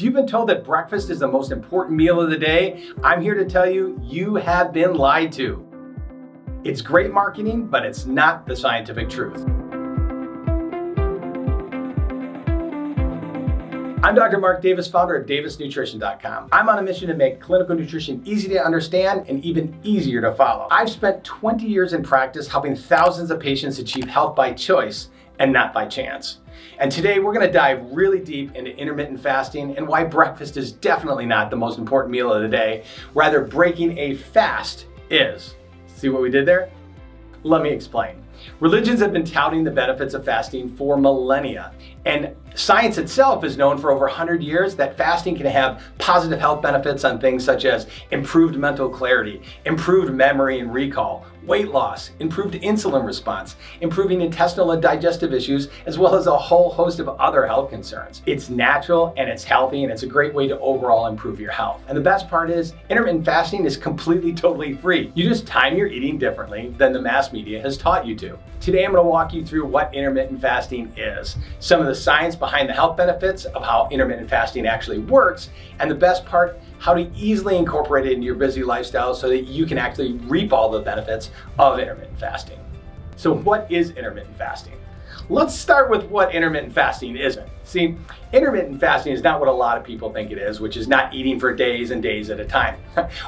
If you've been told that breakfast is the most important meal of the day, I'm here to tell you, you have been lied to. It's great marketing, but it's not the scientific truth. I'm Dr. Mark Davis, founder of DavisNutrition.com. I'm on a mission to make clinical nutrition easy to understand and even easier to follow. I've spent 20 years in practice helping thousands of patients achieve health by choice and not by chance. And today we're going to dive really deep into intermittent fasting and why breakfast is definitely not the most important meal of the day. Rather, breaking a fast is. See what we did there? Let me explain. Religions have been touting the benefits of fasting for millennia, and science itself is known for over 100 years that fasting can have positive health benefits on things such as improved mental clarity, improved memory and recall, weight loss, improved insulin response, improving intestinal and digestive issues, as well as a whole host of other health concerns. It's natural and it's healthy and it's a great way to overall improve your health. And the best part is intermittent fasting is completely, totally free. You just time your eating differently than the mass media has taught you to. Today I'm going to walk you through what intermittent fasting is, some of the science behind the health benefits of how intermittent fasting actually works, and the best part, how to easily incorporate it into your busy lifestyle so that you can actually reap all the benefits of intermittent fasting. So what is intermittent fasting? Let's start with what intermittent fasting isn't. See, intermittent fasting is not what a lot of people think it is, which is not eating for days and days at a time.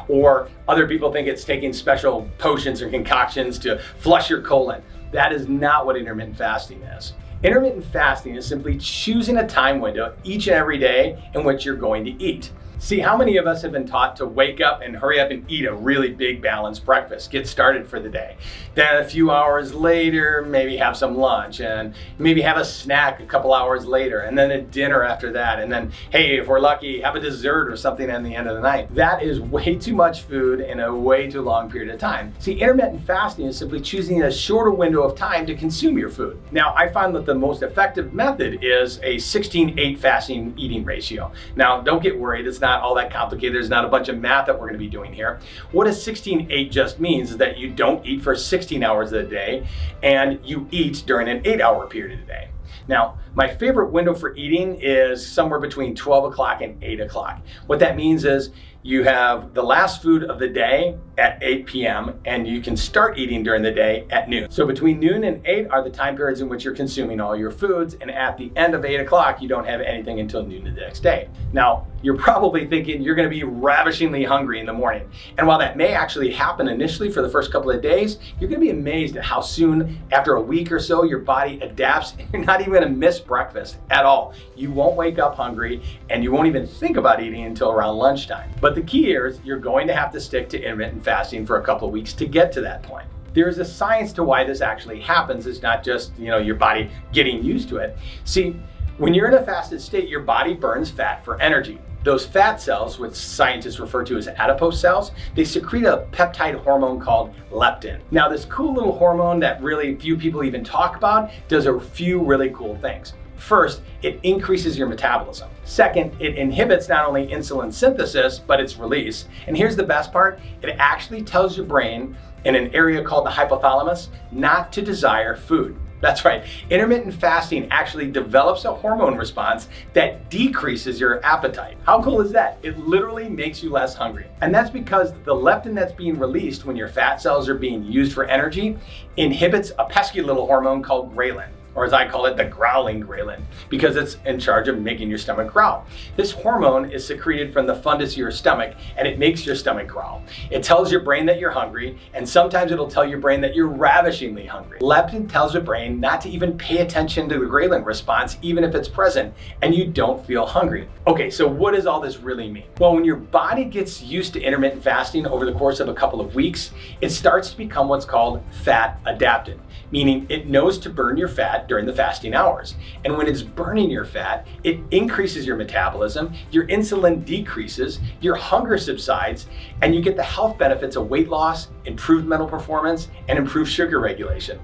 Or other people think it's taking special potions or concoctions to flush your colon. That is not what intermittent fasting is. Intermittent fasting is simply choosing a time window each and every day in which you're going to eat. See, how many of us have been taught to wake up and hurry up and eat a really big balanced breakfast, get started for the day. Then a few hours later, maybe have some lunch and maybe have a snack a couple hours later and then a dinner after that. And then, hey, if we're lucky, have a dessert or something at the end of the night. That is way too much food in a way too long period of time. See, intermittent fasting is simply choosing a shorter window of time to consume your food. Now, I find that the most effective method is a 16-8 fasting eating ratio. Now, don't get worried, it's not all that complicated. There's not a bunch of math that we're going to be doing here. What a 16-8 just means is that you don't eat for 16 hours a day and you eat during an 8-hour period a day. Now, my favorite window for eating is somewhere between 12 o'clock and 8 o'clock. What that means is you have the last food of the day at 8 p.m. and you can start eating during the day at noon. So between noon and 8 are the time periods in which you're consuming all your foods, and at the end of 8 o'clock, you don't have anything until noon the next day. Now, you're probably thinking you're gonna be ravishingly hungry in the morning. And while that may actually happen initially for the first couple of days, you're gonna be amazed at how soon, after a week or so, your body adapts and you're not even gonna miss breakfast at all. You won't wake up hungry and you won't even think about eating until around lunchtime. But the key is you're going to have to stick to intermittent fasting for a couple of weeks to get to that point. There is a science to why this actually happens. It's not just, your body getting used to it. See, when you're in a fasted state, your body burns fat for energy. Those fat cells, which scientists refer to as adipose cells, they secrete a peptide hormone called leptin. Now, this cool little hormone that really few people even talk about does a few really cool things. First, it increases your metabolism. Second, it inhibits not only insulin synthesis, but its release. And here's the best part, it actually tells your brain in an area called the hypothalamus not to desire food. That's right, intermittent fasting actually develops a hormone response that decreases your appetite. How cool is that? It literally makes you less hungry. And that's because the leptin that's being released when your fat cells are being used for energy inhibits a pesky little hormone called ghrelin, or as I call it, the growling ghrelin, because it's in charge of making your stomach growl. This hormone is secreted from the fundus of your stomach, and it makes your stomach growl. It tells your brain that you're hungry, and sometimes it'll tell your brain that you're ravishingly hungry. Leptin tells your brain not to even pay attention to the ghrelin response, even if it's present, and you don't feel hungry. Okay, so what does all this really mean? Well, when your body gets used to intermittent fasting over the course of a couple of weeks, it starts to become what's called fat adapted, meaning it knows to burn your fat during the fasting hours. And when it's burning your fat, it increases your metabolism, your insulin decreases, your hunger subsides, and you get the health benefits of weight loss, improved mental performance, and improved sugar regulation.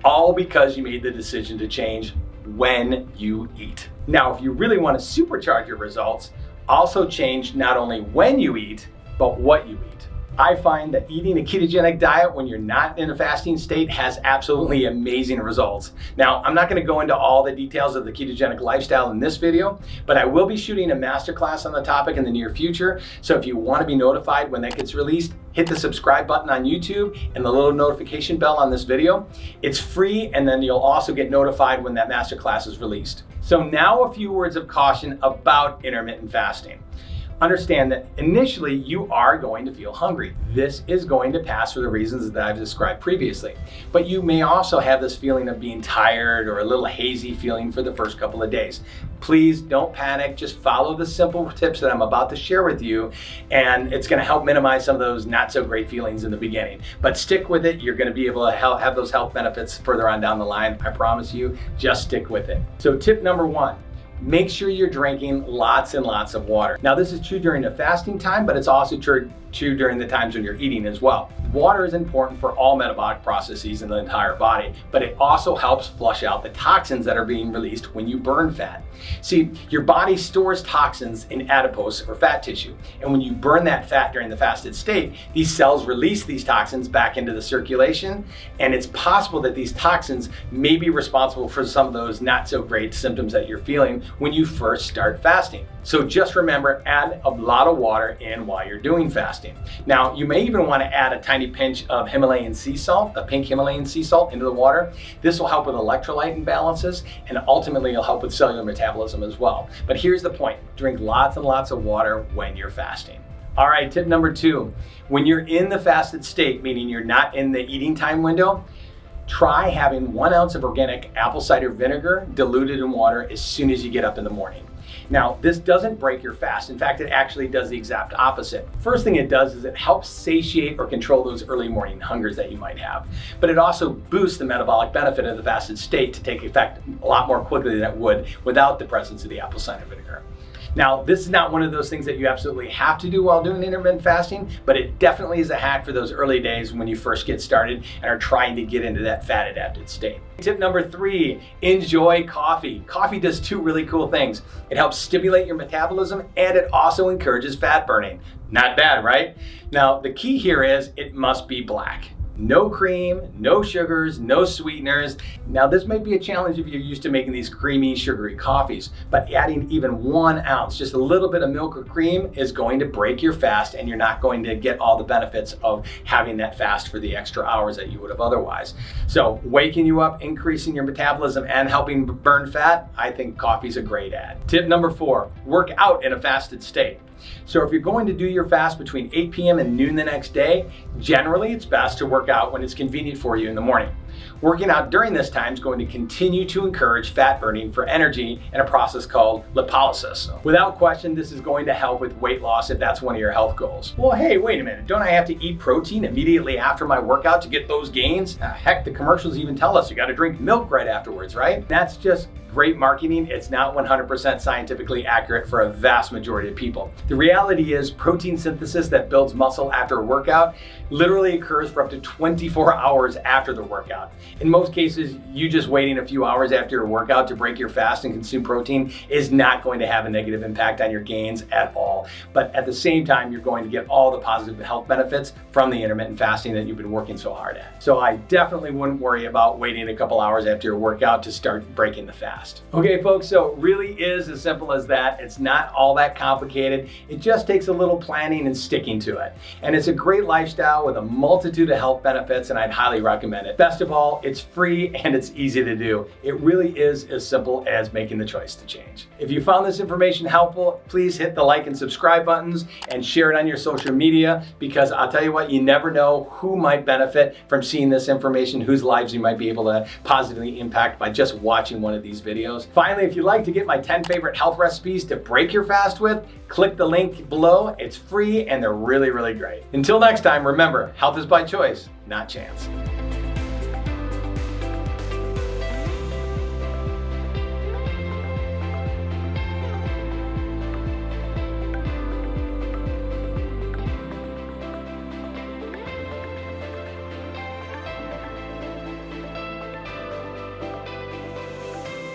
All because you made the decision to change when you eat. Now, if you really want to supercharge your results, also change not only when you eat, but what you eat. I find that eating a ketogenic diet when you're not in a fasting state has absolutely amazing results. Now, I'm not going to go into all the details of the ketogenic lifestyle in this video, but I will be shooting a masterclass on the topic in the near future. So if you want to be notified when that gets released, hit the subscribe button on YouTube and the little notification bell on this video. It's free, and then you'll also get notified when that masterclass is released. So now a few words of caution about intermittent fasting. Understand that initially you are going to feel hungry. This is going to pass for the reasons that I've described previously. But you may also have this feeling of being tired or a little hazy feeling for the first couple of days. Please don't panic. Just follow the simple tips that I'm about to share with you, and it's going to help minimize some of those not so great feelings in the beginning. But stick with it. You're going to be able to have those health benefits further on down the line. I promise you, just stick with it. So tip number 1. Make sure you're drinking lots and lots of water. Now, this is true during the fasting time, but it's also true during the times when you're eating as well. Water is important for all metabolic processes in the entire body, but it also helps flush out the toxins that are being released when you burn fat. See, your body stores toxins in adipose or fat tissue, and when you burn that fat during the fasted state, these cells release these toxins back into the circulation, and it's possible that these toxins may be responsible for some of those not so great symptoms that you're feeling when you first start fasting. So just remember, add a lot of water in while you're doing fasting. Now, you may even want to add a tiny pinch of Himalayan sea salt, a pink Himalayan sea salt, into the water. This will help with electrolyte imbalances, and ultimately it'll help with cellular metabolism as well. But here's the point: drink lots and lots of water when you're fasting. All right, tip number 2. When you're in the fasted state, meaning you're not in the eating time window, try having 1 ounce of organic apple cider vinegar diluted in water as soon as you get up in the morning. Now, this doesn't break your fast. In fact, it actually does the exact opposite. First thing it does is it helps satiate or control those early morning hungers that you might have. But it also boosts the metabolic benefit of the fasted state to take effect a lot more quickly than it would without the presence of the apple cider vinegar. Now, this is not one of those things that you absolutely have to do while doing intermittent fasting, but it definitely is a hack for those early days when you first get started and are trying to get into that fat adapted state. Tip number 3, enjoy coffee. Coffee does 2 really cool things. It helps stimulate your metabolism, and it also encourages fat burning. Not bad, right? Now, the key here is it must be black. No cream, no sugars, no sweeteners. Now, this might be a challenge if you're used to making these creamy, sugary coffees, but adding even 1 ounce, just a little bit of milk or cream, is going to break your fast, and you're not going to get all the benefits of having that fast for the extra hours that you would have otherwise. So, waking you up, increasing your metabolism, and helping burn fat, I think coffee's a great add. Tip number 4, work out in a fasted state. So if you're going to do your fast between 8 p.m. and noon the next day, generally it's best to work out when it's convenient for you in the morning. Working out during this time is going to continue to encourage fat burning for energy in a process called lipolysis. Without question, this is going to help with weight loss if that's one of your health goals. Well, hey, wait a minute. Don't I have to eat protein immediately after my workout to get those gains? Heck, the commercials even tell us you got to drink milk right afterwards, right? That's just great marketing. It's not 100% scientifically accurate for a vast majority of people. The reality is protein synthesis that builds muscle after a workout literally occurs for up to 24 hours after the workout. In most cases, you just waiting a few hours after your workout to break your fast and consume protein is not going to have a negative impact on your gains at all. But at the same time, you're going to get all the positive health benefits from the intermittent fasting that you've been working so hard at. So I definitely wouldn't worry about waiting a couple hours after your workout to start breaking the fast. Okay, folks, so it really is as simple as that. It's not all that complicated. It just takes a little planning and sticking to it. And it's a great lifestyle with a multitude of health benefits, and I'd highly recommend it. Best of all, it's free and it's easy to do. It really is as simple as making the choice to change. If you found this information helpful, please hit the like and subscribe buttons and share it on your social media, because I'll tell you what, you never know who might benefit from seeing this information, whose lives you might be able to positively impact by just watching one of these videos. Finally, if you'd like to get my 10 favorite health recipes to break your fast with, click the link below. It's free and they're really, really great. Until next time, remember, health is by choice, not chance.